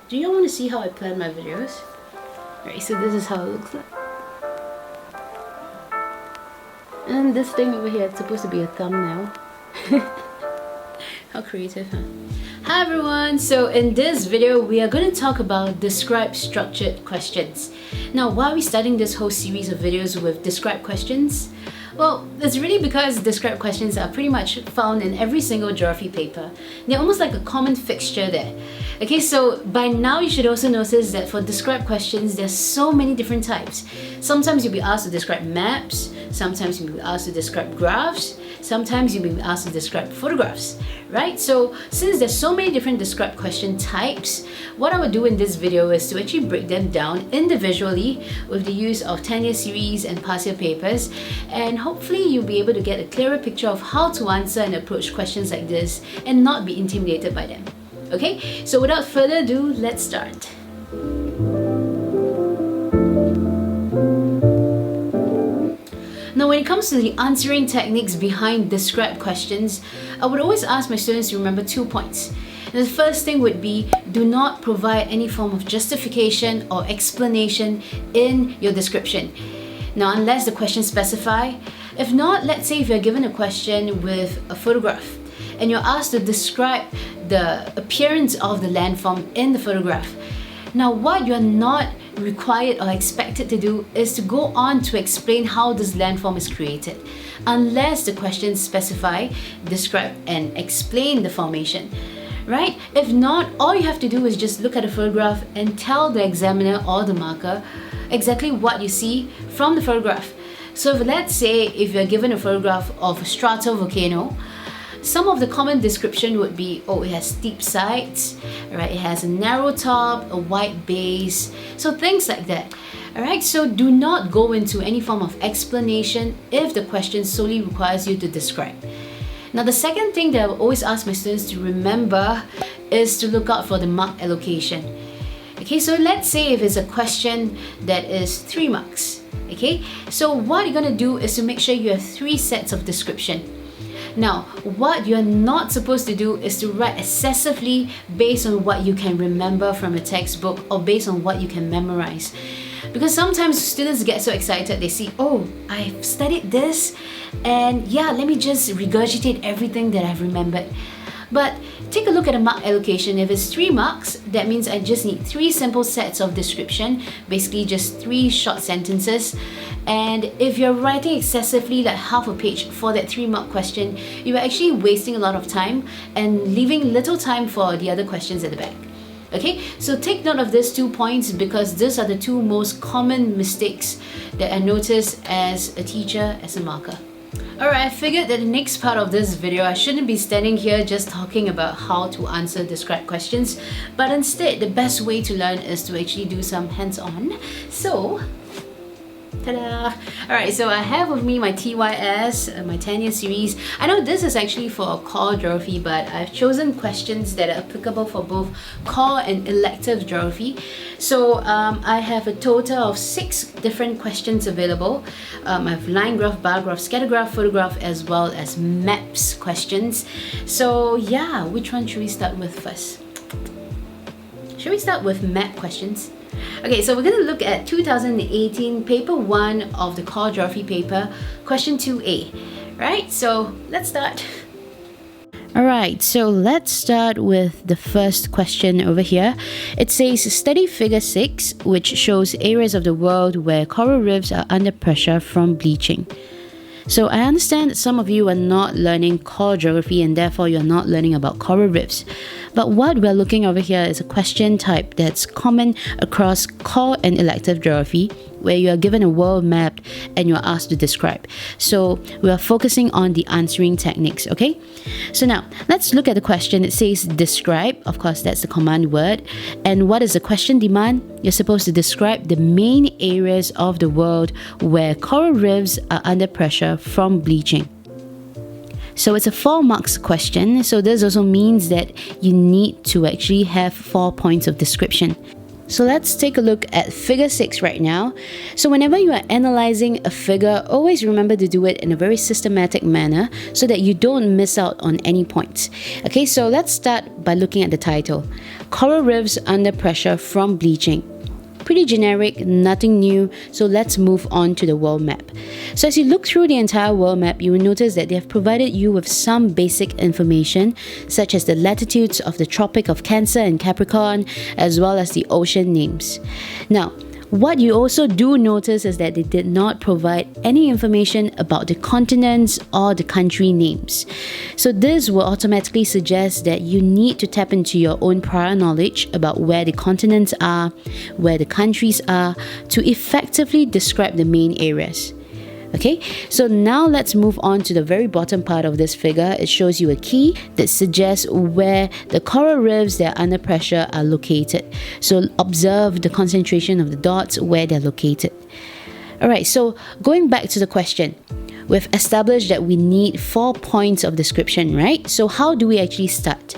Do you all want to see how I plan my videos? Right, so this is how it looks like. And this thing over here, it's supposed to be a thumbnail. How creative, huh? Hi everyone! So in this video, we are going to talk about describe structured questions. Now, why are we starting this whole series of videos with describe questions? Well, it's really because describe questions are pretty much found in every single geography paper. They're almost like a common fixture there. Okay, so by now you should also notice that for describe questions, there's so many different types. Sometimes you'll be asked to describe maps, sometimes you'll be asked to describe graphs, sometimes you'll be asked to describe photographs, right? So since there's so many different describe question types, what I would do in this video is to actually break them down individually with the use of 10-year series and past year papers, and hopefully you'll be able to get a clearer picture of how to answer and approach questions like this and not be intimidated by them. Okay, so without further ado, let's start. Now, when it comes to the answering techniques behind describe questions, I would always ask my students to remember 2 points. And the first thing would be, do not provide any form of justification or explanation in your description. Now, unless the question specify. If not, let's say if you're given a question with a photograph and you're asked to describe the appearance of the landform in the photograph. Now, what you're not required or expected to do is to go on to explain how this landform is created, unless the questions specify, describe and explain the formation, right? If not, all you have to do is just look at a photograph and tell the examiner or the marker exactly what you see from the photograph. So let's say if you're given a photograph of a stratovolcano, some of the common description would be, oh, it has steep sides, right? It has a narrow top, a wide base, so things like that. Alright, so do not go into any form of explanation if the question solely requires you to describe. Now, the second thing that I will always ask my students to remember is to look out for the mark allocation. Okay, so let's say if it's a question that is 3 marks. Okay, so what you're going to do is to make sure you have 3 sets of description. Now, what you're not supposed to do is to write excessively based on what you can remember from a textbook or based on what you can memorize. Because sometimes students get so excited, they see, oh, I've studied this and yeah, let me just regurgitate everything that I've remembered. But take a look at a mark allocation. If it's 3 marks, that means I just need 3 simple sets of description, basically just 3 short sentences. And if you're writing excessively, like half a page for that 3-mark question, you're actually wasting a lot of time and leaving little time for the other questions at the back. Okay, so take note of these 2 points because these are the 2 most common mistakes that I notice as a teacher, as a marker. Alright, I figured that the next part of this video, I shouldn't be standing here just talking about how to answer describe questions, but instead, the best way to learn is to actually do some hands-on. So, ta-da! Alright, so I have with me my TYS, my 10-year series. I know this is actually for core geography, but I've chosen questions that are applicable for both core and elective geography. So I have a total of 6 different questions available. I have line graph, bar graph, scattergraph, photograph, as well as maps questions. So yeah, which one should we start with first? Should we start with map questions? Okay, so we're going to look at 2018 paper 1 of the core geography paper, question 2A, right? So let's start. Alright, so let's start with the first question over here. It says, study figure 6, which shows areas of the world where coral reefs are under pressure from bleaching. So I understand that some of you are not learning core geography and therefore you're not learning about coral reefs. But what we're looking over here is a question type that's common across core and elective geography, where you are given a world map and you are asked to describe. So we are focusing on the answering techniques, okay? So now, let's look at the question. It says describe, of course that's the command word. And what is the question demand? You're supposed to describe the main areas of the world where coral reefs are under pressure from bleaching. So it's a 4 marks question, so this also means that you need to actually have 4 points of description. So let's take a look at figure 6 right now. So whenever you are analyzing a figure, always remember to do it in a very systematic manner so that you don't miss out on any points. Okay, so let's start by looking at the title. Coral reefs under pressure from bleaching. Pretty generic, nothing new, so let's move on to the world map. So as you look through the entire world map, you will notice that they have provided you with some basic information, such as the latitudes of the Tropic of Cancer and Capricorn, as well as the ocean names. Now, what you also do notice is that they did not provide any information about the continents or the country names. So this will automatically suggest that you need to tap into your own prior knowledge about where the continents are, where the countries are, to effectively describe the main areas. Okay, so now let's move on to the very bottom part of this figure. It shows you a key that suggests where the coral reefs that are under pressure are located. So observe the concentration of the dots where they're located. Alright, so going back to the question, we've established that we need 4 points of description, right? So how do we actually start?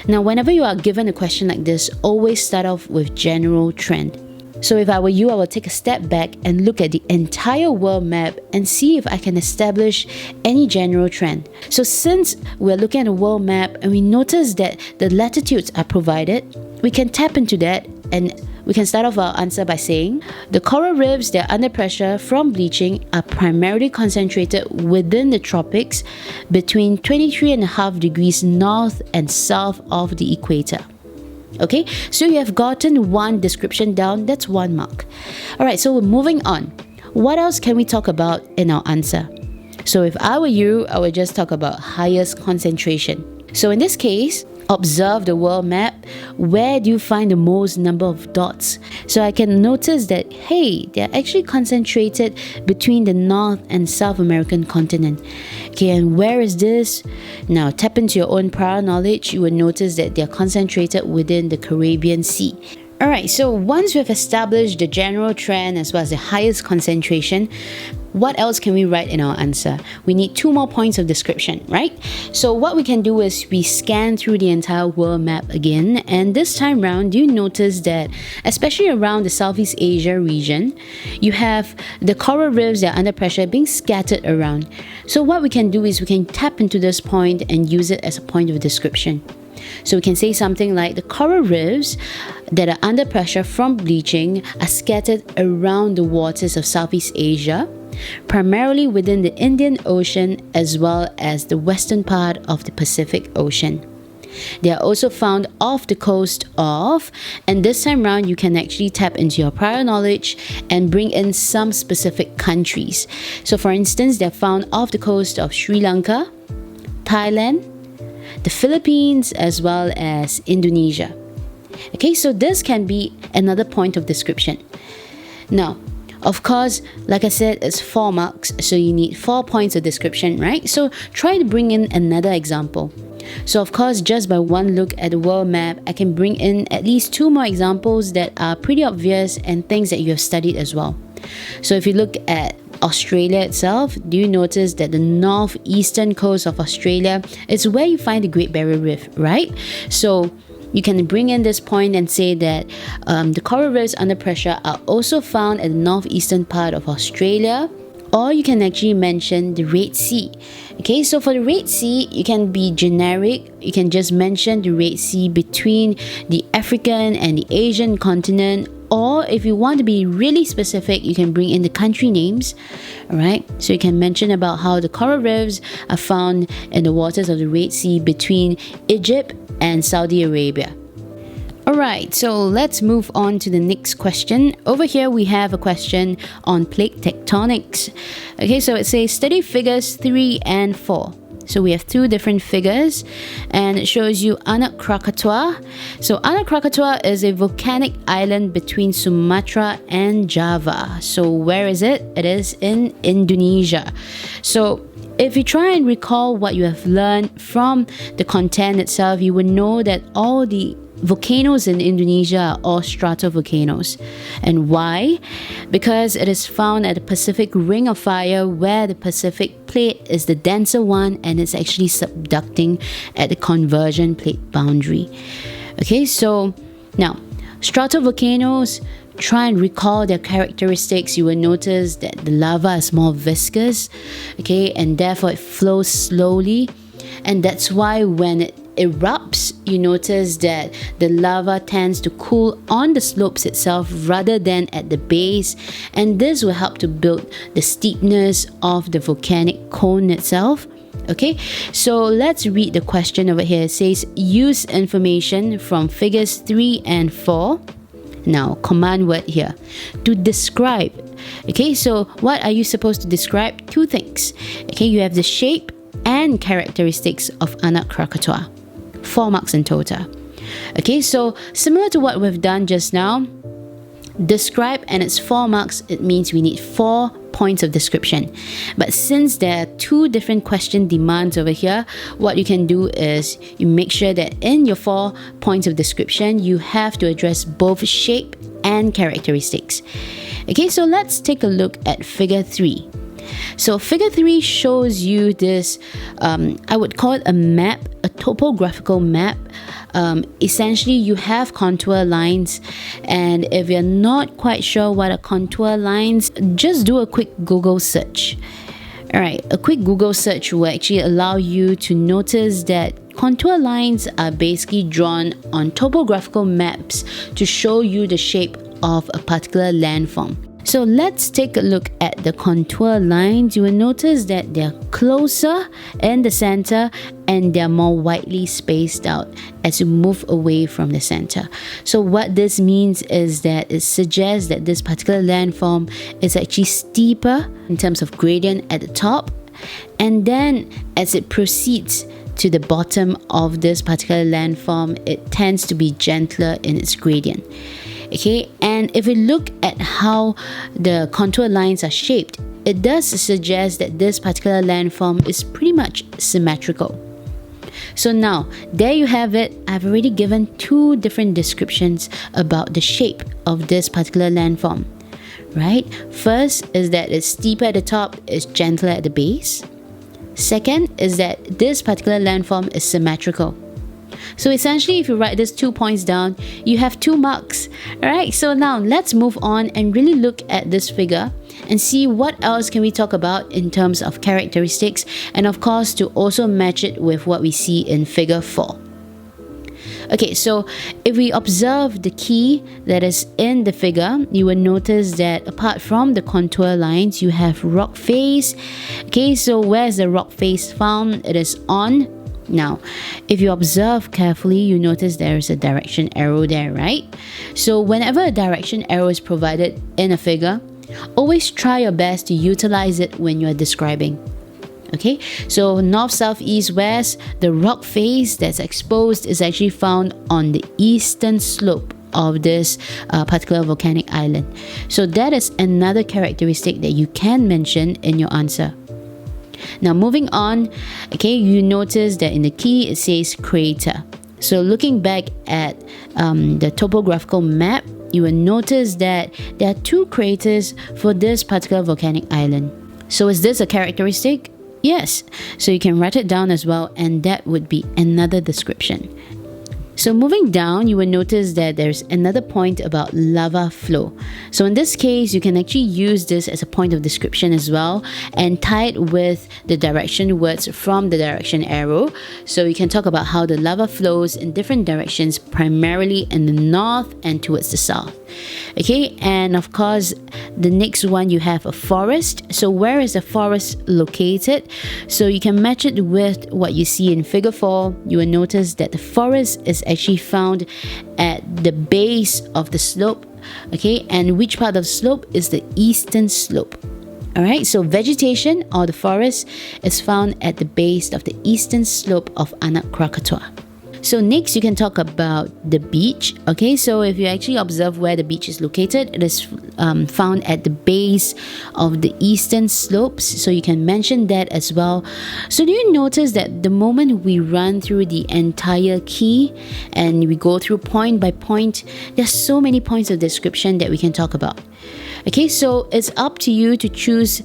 Now, whenever you are given a question like this, always start off with general trend. So if I were you, I would take a step back and look at the entire world map and see if I can establish any general trend. So since we're looking at a world map and we notice that the latitudes are provided, we can tap into that and we can start off our answer by saying the coral reefs that are under pressure from bleaching are primarily concentrated within the tropics between 23.5 degrees north and south of the equator. Okay, so you have gotten one description down, that's 1 mark. Alright, so moving on. What else can we talk about in our answer? So if I were you, I would just talk about highest concentration. So in this case, observe the world map. Where do you find the most number of dots? So I can notice that, hey, they're actually concentrated between the North and South American continent. Okay, and where is this? Now tap into your own prior knowledge. You will notice that they're concentrated within the Caribbean Sea. Alright, so once we've established the general trend as well as the highest concentration, what else can we write in our answer? We need 2 more points of description, right? So what we can do is we scan through the entire world map again, and this time round, you notice that especially around the Southeast Asia region, you have the coral reefs that are under pressure being scattered around. So what we can do is we can tap into this point and use it as a point of description. So we can say something like the coral reefs that are under pressure from bleaching are scattered around the waters of Southeast Asia, primarily within the Indian Ocean as well as the western part of the Pacific Ocean. They are also found off the coast of, and this time round you can actually tap into your prior knowledge and bring in some specific countries. So for instance, they're found off the coast of Sri Lanka, Thailand, the Philippines, as well as Indonesia. Okay, so this can be another point of description. Now, of course, like I said, it's 4 marks, so you need 4 points of description, right? So try to bring in another example. So of course, just by one look at the world map, I can bring in at least 2 more examples that are pretty obvious and things that you have studied as well. So if you look at Australia itself, do you notice that the northeastern coast of Australia is where you find the Great Barrier Reef, right? So you can bring in this point and say that the coral reefs under pressure are also found at the northeastern part of Australia, or you can actually mention the Red Sea. Okay, so for the Red Sea, you can be generic. You can just mention the Red Sea between the African and the Asian continent, or if you want to be really specific, you can bring in the country names. Alright, so you can mention about how the coral reefs are found in the waters of the Red Sea between Egypt and Saudi Arabia. Alright, so let's move on to the next question. Over here we have a question on plate tectonics. Okay, so it says study figures 3 and 4. So we have 2 different figures and it shows you Anak Krakatau. So Anak Krakatau is a volcanic island between Sumatra and Java. So where is it? It is in Indonesia. So if you try and recall what you have learned from the content itself, you would know that all the volcanoes in Indonesia are all stratovolcanoes. And why? Because it is found at the Pacific Ring of Fire, where the Pacific plate is the denser one and it's actually subducting at the convergent plate boundary. Okay, so now Stratovolcanoes, try and recall their characteristics. You will notice that the lava is more viscous, okay, and therefore it flows slowly. And that's why when it erupts, you notice that the lava tends to cool on the slopes itself rather than at the base, and this will help to build the steepness of the volcanic cone itself. Okay, so let's read the question over here. It says, use information from figures 3 and 4. Now, command word here, to describe. Okay, so what are you supposed to describe? Two things. Okay, you have the shape and characteristics of Anak Krakatoa. 4 marks in total. Okay, so similar to what we've done just now, describe, and it's 4 marks. It means we need 4 points of description. But since there are 2 different question demands over here, what you can do is you make sure that in your 4 points of description, you have to address both shape and characteristics. Okay, so let's take a look at figure 3. So figure 3 shows you this, I would call it a map, a topographical map. Essentially, you have contour lines, and if you're not quite sure what are contour lines, just do a quick Google search. Alright, a quick Google search will actually allow you to notice that contour lines are basically drawn on topographical maps to show you the shape of a particular landform. So let's take a look at the contour lines. You will notice that they're closer in the center and they're more widely spaced out as you move away from the center. So what this means is that it suggests that this particular landform is actually steeper in terms of gradient at the top, and then as it proceeds to the bottom of this particular landform, it tends to be gentler in its gradient. Okay, and if we look at how the contour lines are shaped, it does suggest that this particular landform is pretty much symmetrical. So now, there you have it. I've already given 2 different descriptions about the shape of this particular landform, right? First is that it's steeper at the top, it's gentler at the base. Second is that this particular landform is symmetrical. So essentially, if you write these 2 points down, you have 2 marks. Alright, so now let's move on and really look at this figure and see what else can we talk about in terms of characteristics, and of course to also match it with what we see in figure 4. Okay, so if we observe the key that is in the figure, you will notice that apart from the contour lines, you have rock face. Okay, so where's the rock face found? It is on. Now, if you observe carefully, you notice there is a direction arrow there, right? So whenever a direction arrow is provided in a figure, always try your best to utilize it when you're describing. Okay, so north, south, east, west, the rock face that's exposed is actually found on the eastern slope of this particular volcanic island. So that is another characteristic that you can mention in your answer. Now moving on, okay, you notice that in the key it says crater. So looking back at the topographical map, you will notice that there are 2 craters for this particular volcanic island. So is this a characteristic? Yes. So you can write it down as well, and that would be another description. So moving down, you will notice that there's another point about lava flow. So in this case, you can actually use this as a point of description as well and tie it with the direction words from the direction arrow. So you can talk about how the lava flows in different directions, primarily in the north and towards the south. Okay, and of course, the next one you have a forest. So where is the forest located? So you can match it with what you see in figure 4. You will notice that the forest is actually found at the base of the slope. Okay, and which part of the slope is the eastern slope? Alright, so vegetation or the forest is found at the base of the eastern slope of Anak Krakatoa. So next you can talk about the beach. Okay, so if you actually observe where the beach is located, it is found at the base of the eastern slopes. So you can mention that as well. So do you notice that the moment we run through the entire key and we go through point by point, there's so many points of description that we can talk about. Okay, so it's up to you to choose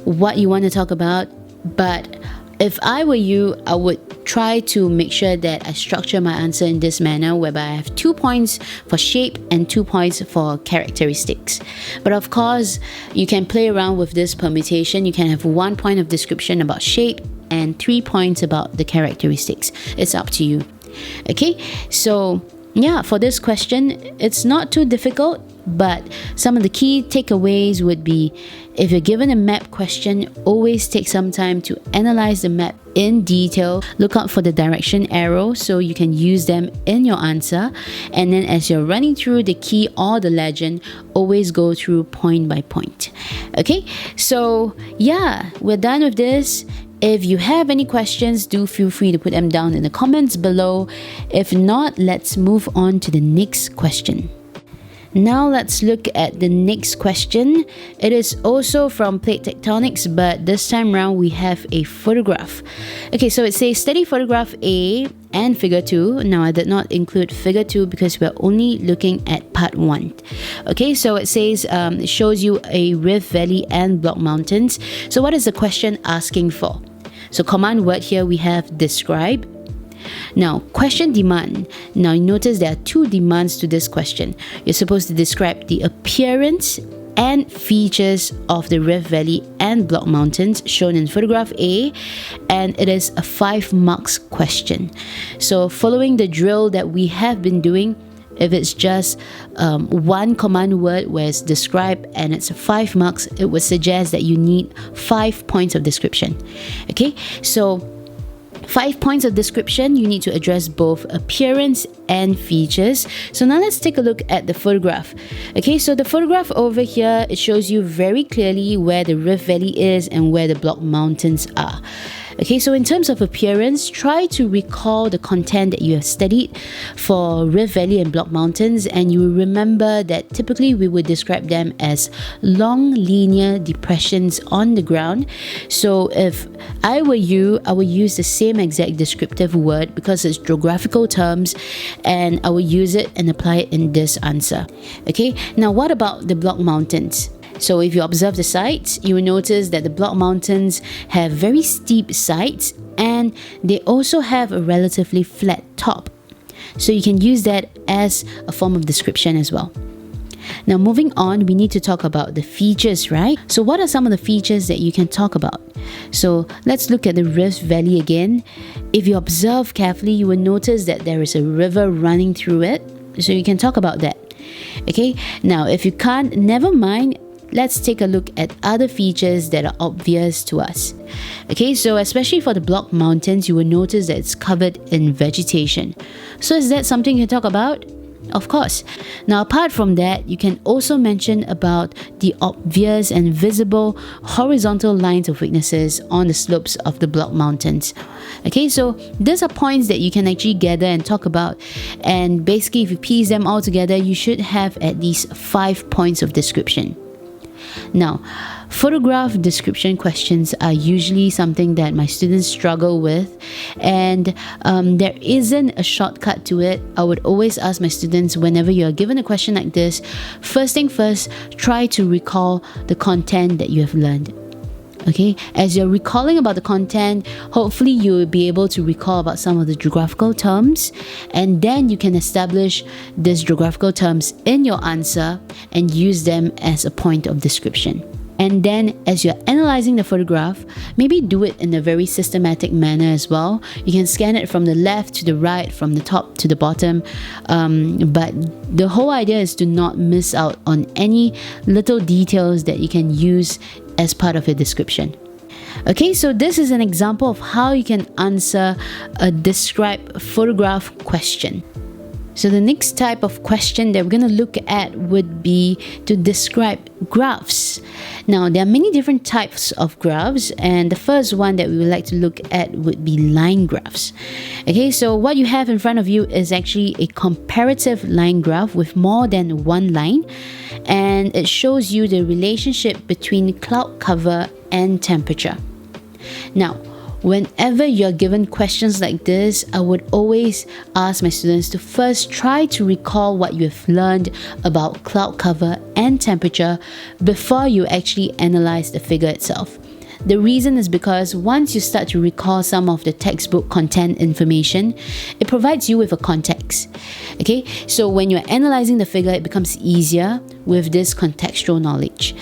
what you want to talk about, but If I were you, I would try to make sure that I structure my answer in this manner, whereby I have 2 points for shape and 2 points for characteristics. But of course, you can play around with this permutation. You can have 1 point of description about shape and 3 points about the characteristics. It's up to you. Okay, so yeah, for this question, it's not too difficult, but some of the key takeaways would be, if you're given a map question, always take some time to analyze the map in detail. Look out for the direction arrow so you can use them in your answer. And then as you're running through the key or the legend, always go through point by point. Okay, so yeah, we're done with this. If you have any questions, do feel free to put them down in the comments below. If not, let's move on to the next question. Now let's look at the next question. It is also from plate tectonics, but this time around we have a photograph. Okay, so it says study photograph A and figure 2. Now I did not include figure 2 because we're only looking at part 1. Okay, so it says it shows you a rift valley and block mountains. So what is the question asking for? So command word here we have describe. Now, question demand. Now, you notice there are 2 demands to this question. You're supposed to describe the appearance and features of the Rift Valley and Block Mountains shown in photograph A, and it is a 5 marks question. So, following the drill that we have been doing, if it's just one command word where it's describe and it's 5 marks, it would suggest that you need 5 points of description. Okay, so 5 points of description, you need to address both appearance and features. So now let's take a look at the photograph. Okay, so the photograph over here, it shows you very clearly where the Rift Valley is and where the Block Mountains are. Okay, so in terms of appearance, try to recall the content that you have studied for Rift Valley and Block Mountains, and you will remember that typically we would describe them as long linear depressions on the ground. So if I were you, I would use the same exact descriptive word because it's geographical terms, and I would use it and apply it in this answer. Okay, now what about the Block Mountains? So if you observe the sides, you will notice that the Block Mountains have very steep sides and they also have a relatively flat top. So you can use that as a form of description as well. Now moving on, we need to talk about the features, right? So what are some of the features that you can talk about? So let's look at the Rift Valley again. If you observe carefully, you will notice that there is a river running through it. So you can talk about that. Okay, now if you can't, never mind. Let's take a look at other features that are obvious to us. Okay, so especially for the Block Mountains, you will notice that it's covered in vegetation. So is that something you can talk about? Of course. Now apart from that, you can also mention about the obvious and visible horizontal lines of weaknesses on the slopes of the Block Mountains. Okay, so these are points that you can actually gather and talk about, and basically if you piece them all together, you should have at least 5 points of description. Now, photograph description questions are usually something that my students struggle with, and there isn't a shortcut to it. I would always ask my students, whenever you're given a question like this, first thing first, try to recall the content that you have learned. Okay, as you're recalling about the content, hopefully you will be able to recall about some of the geographical terms, and then you can establish these geographical terms in your answer and use them as a point of description. And then as you're analyzing the photograph, maybe do it in a very systematic manner as well. You can scan it from the left to the right, from the top to the bottom, but the whole idea is to not miss out on any little details that you can use as part of your description. Okay, so this is an example of how you can answer a describe photograph question. So the next type of question that we're going to look at would be to describe graphs. Now, there are many different types of graphs, and the first one that we would like to look at would be line graphs. Okay, so what you have in front of you is actually a comparative line graph with more than one line, and it shows you the relationship between cloud cover and temperature. Now, whenever you're given questions like this, I would always ask my students to first try to recall what you have learned about cloud cover and temperature before you actually analyze the figure itself. The reason is because once you start to recall some of the textbook content information, it provides you with a context. Okay, so when you're analyzing the figure, it becomes easier with this contextual knowledge.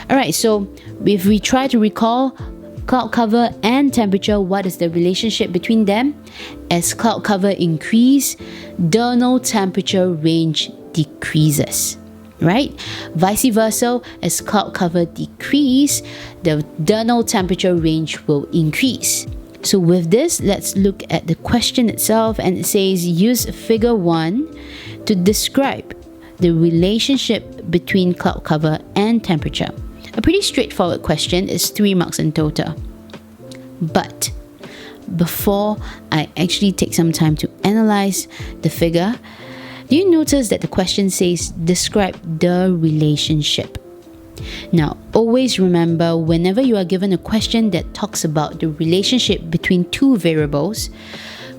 Alright, so if we try to recall cloud cover and temperature, what is the relationship between them? As cloud cover increase, diurnal temperature range decreases. Right? Vice versa, as cloud cover decrease, the diurnal temperature range will increase. So with this, let's look at the question itself, and it says use figure 1 to describe the relationship between cloud cover and temperature. A pretty straightforward question. It's 3 marks in total. But before I actually take some time to analyze the figure, do you notice that the question says describe the relationship? Now, always remember, whenever you are given a question that talks about the relationship between two variables,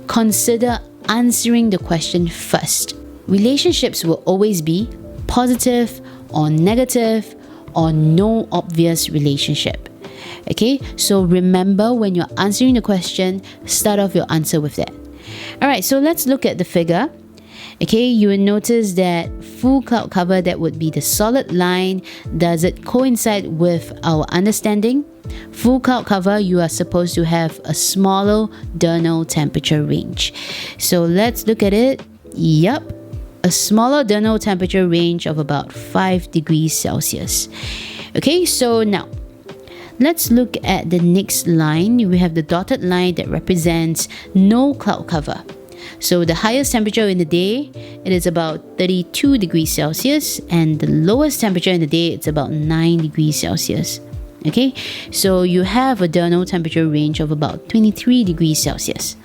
consider answering the question first. Relationships will always be positive or negative or no obvious relationship. Okay, so remember, when you're answering the question, start off your answer with that. Alright, so let's look at the figure. Okay, you will notice that full cloud cover, that would be the solid line. Does it coincide with our understanding? Full cloud cover, you are supposed to have a smaller diurnal temperature range. So let's look at it. Yep, a smaller diurnal temperature range of about 5 degrees Celsius. Okay, so now let's look at the next line. We have the dotted line that represents no cloud cover. So the highest temperature in the day, it is about 32 degrees Celsius, and the lowest temperature in the day, it's about 9 degrees Celsius. Okay, so you have a diurnal temperature range of about 23 degrees Celsius.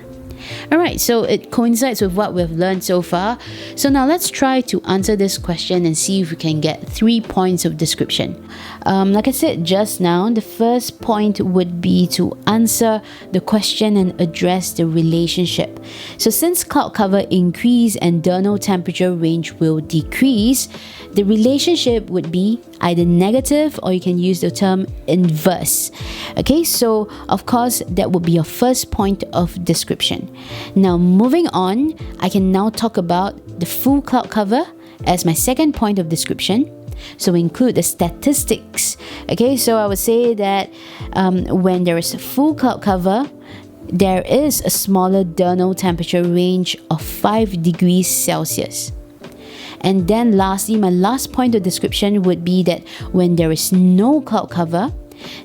Alright, so it coincides with what we've learned so far. So now let's try to answer this question and see if we can get 3 points of description. Like I said just now, the first point would be to answer the question and address the relationship. So since cloud cover increase and diurnal temperature range will decrease, the relationship would be either negative, or you can use the term inverse. Okay, so of course that would be your first point of description. Now moving on, I can now talk about the full cloud cover as my second point of description. So include the statistics. Okay, so I would say that when there is a full cloud cover, there is a smaller diurnal temperature range of 5 degrees Celsius. And then lastly, my last point of description would be that when there is no cloud cover,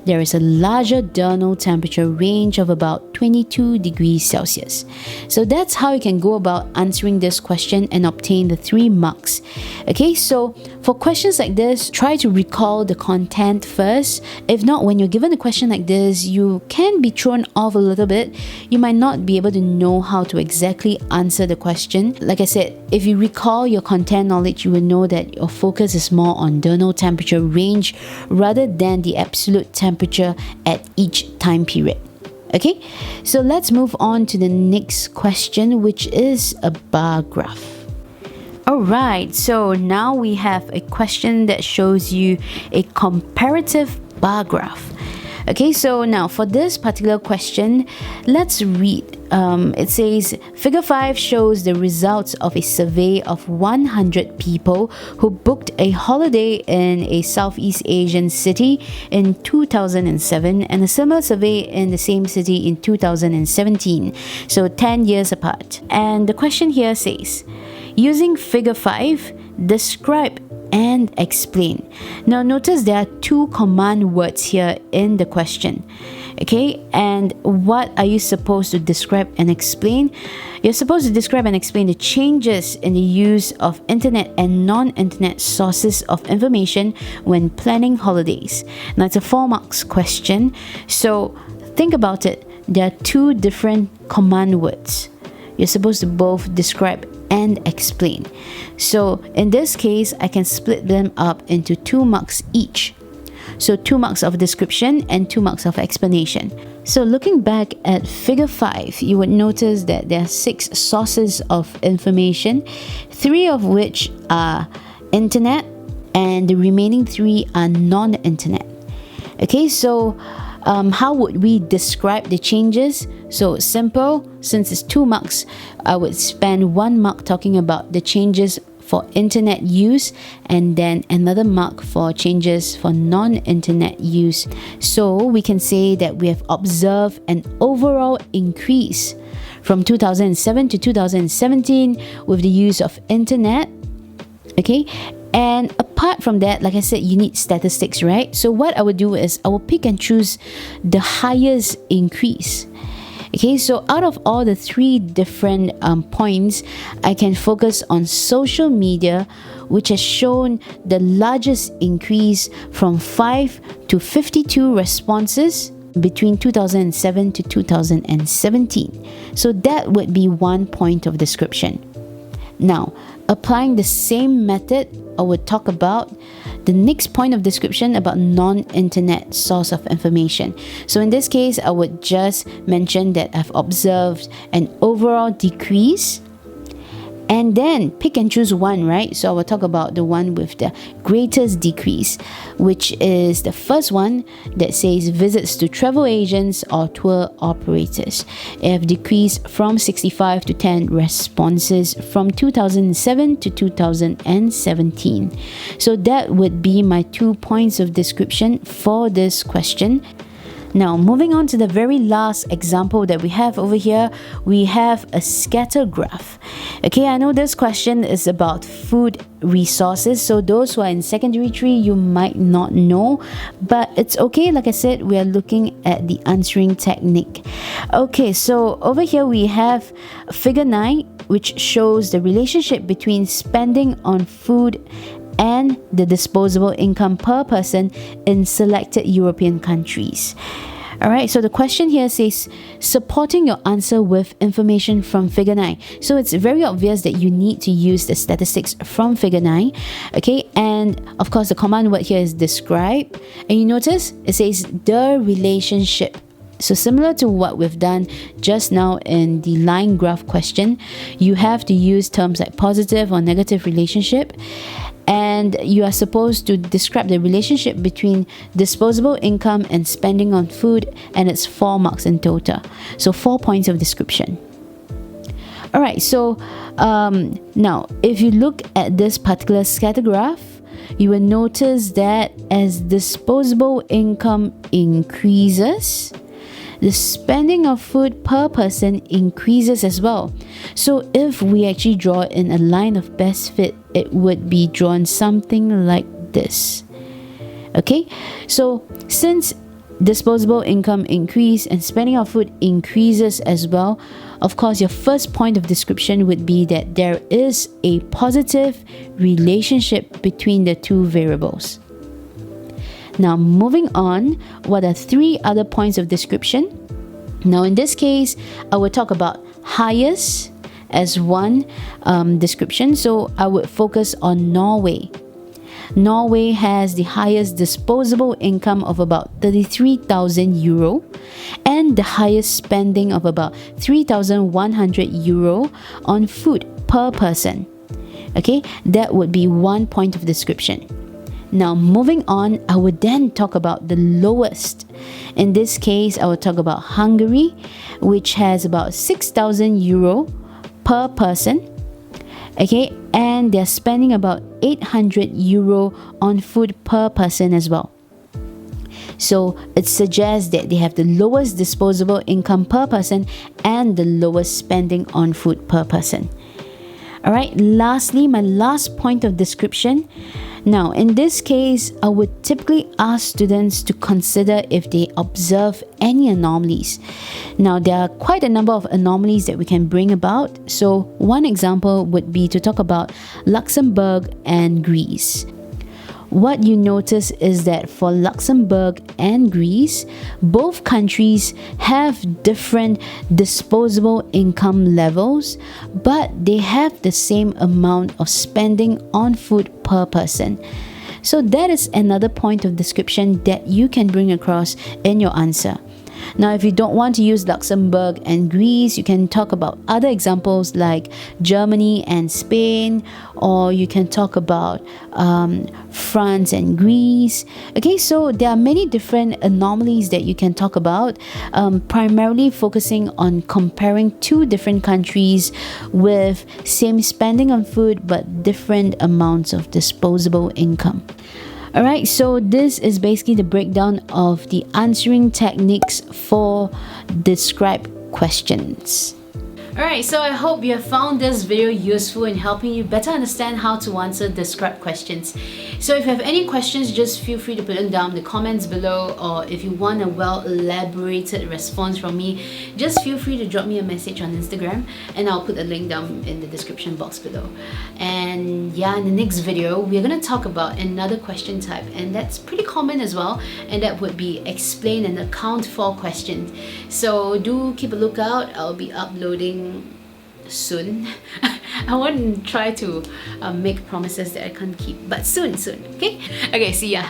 there is a larger diurnal temperature range of about 22 degrees Celsius. So that's how you can go about answering this question and obtain the 3 marks. Okay, so for questions like this, try to recall the content first. If not, when you're given a question like this, you can be thrown off a little bit. You might not be able to know how to exactly answer the question. Like I said, if you recall your content knowledge, you will know that your focus is more on diurnal temperature range rather than the absolute temperature at each time period. Okay, so let's move on to the next question, which is a bar graph. Alright, so now we have a question that shows you a comparative bar graph. Okay, so now for this particular question, let's read. It says, Figure 5 shows the results of a survey of 100 people who booked a holiday in a Southeast Asian city in 2007 and a similar survey in the same city in 2017, so 10 years apart. And the question here says, using Figure 5, describe and explain. Now notice there are 2 command words here in the question. Okay, and what are you supposed to describe and explain? You're supposed to describe and explain the changes in the use of internet and non-internet sources of information when planning holidays. Now it's a 4 marks question, so think about it. There are 2 different command words. You're supposed to both describe and explain. So in this case, I can split them up into 2 marks each. So 2 marks of description and 2 marks of explanation. So looking back at Figure 5, you would notice that there are 6 sources of information, 3 of which are internet and the remaining 3 are non-internet. Okay, so How would we describe the changes? So simple, since it's 2 marks, I would spend 1 mark talking about the changes for internet use and then another mark for changes for non-internet use. So we can say that we have observed an overall increase from 2007 to 2017 with the use of internet. Okay, and apart from that, like I said, you need statistics, right? So what I would do is I will pick and choose the highest increase. Okay, so out of all the 3 different points, I can focus on social media, which has shown the largest increase from 5 to 52 responses between 2007 to 2017. So that would be 1 point of description. Now, applying the same method, I would talk about the next point of description about non-internet source of information. So in this case, I would just mention that I've observed an overall decrease and then pick and choose one, right? So I will talk about the one with the greatest decrease, which is the first one that says visits to travel agents or tour operators. It have decreased from 65 to 10 responses from 2007 to 2017. So that would be my 2 points of description for this question. Now, moving on to the very last example that we have over here, we have a scattergraph. Okay, I know this question is about food resources, so those who are in secondary 3, you might not know, but it's okay. Like I said, we are looking at the answering technique. Okay, so over here we have figure 9, which shows the relationship between spending on food and the disposable income per person in selected European countries. Alright, so the question here says supporting your answer with information from figure 9. So it's very obvious that you need to use the statistics from figure 9. Okay, and of course the command word here is describe, and you notice it says the relationship. So similar to what we've done just now in the line graph question, you have to use terms like positive or negative relationship, and you are supposed to describe the relationship between disposable income and spending on food, and it's 4 marks in total. So 4 points of description. Alright, so now if you look at this particular scattergraph, you will notice that as disposable income increases, the spending of food per person increases as well. So if we actually draw in a line of best fit, it would be drawn something like this. Okay, so since disposable income increase and spending of food increases as well, of course your first point of description would be that there is a positive relationship between the 2 variables. Now moving on, what are 3 other points of description? Now in this case, I will talk about highest as one description. So I would focus on Norway. Norway has the highest disposable income of about 33,000 euro and the highest spending of about 3,100 euro on food per person. Okay, that would be 1 point of description. Now moving on, I would then talk about the lowest. In this case, I would talk about Hungary, which has about 6,000 euro per person. Okay, and they're spending about 800 euro on food per person as well. So it suggests that they have the lowest disposable income per person and the lowest spending on food per person. Alright, lastly, my last point of description. Now, in this case, I would typically ask students to consider if they observe any anomalies. Now, there are quite a number of anomalies that we can bring about. So, one example would be to talk about Luxembourg and Greece. What you notice is that for Luxembourg and Greece, both countries have different disposable income levels, but they have the same amount of spending on food per person. So that is another point of description that you can bring across in your answer. Now, if you don't want to use Luxembourg and Greece, you can talk about other examples like Germany and Spain, or you can talk about France and Greece. Okay, so there are many different anomalies that you can talk about, primarily focusing on comparing two different countries with same spending on food but different amounts of disposable income. Alright, so this is basically the breakdown of the answering techniques for describe questions. Alright, so I hope you have found this video useful in helping you better understand how to answer describe questions. So if you have any questions, just feel free to put them down in the comments below, or if you want a well elaborated response from me, just feel free to drop me a message on Instagram, and I'll put a link down in the description box below. And yeah, in the next video, we're going to talk about another question type, and that's pretty common as well, and that would be explain and account for questions. So do keep a lookout. I'll be uploading soon. I won't try to make promises that I can't keep, but soon, okay? Okay, see ya.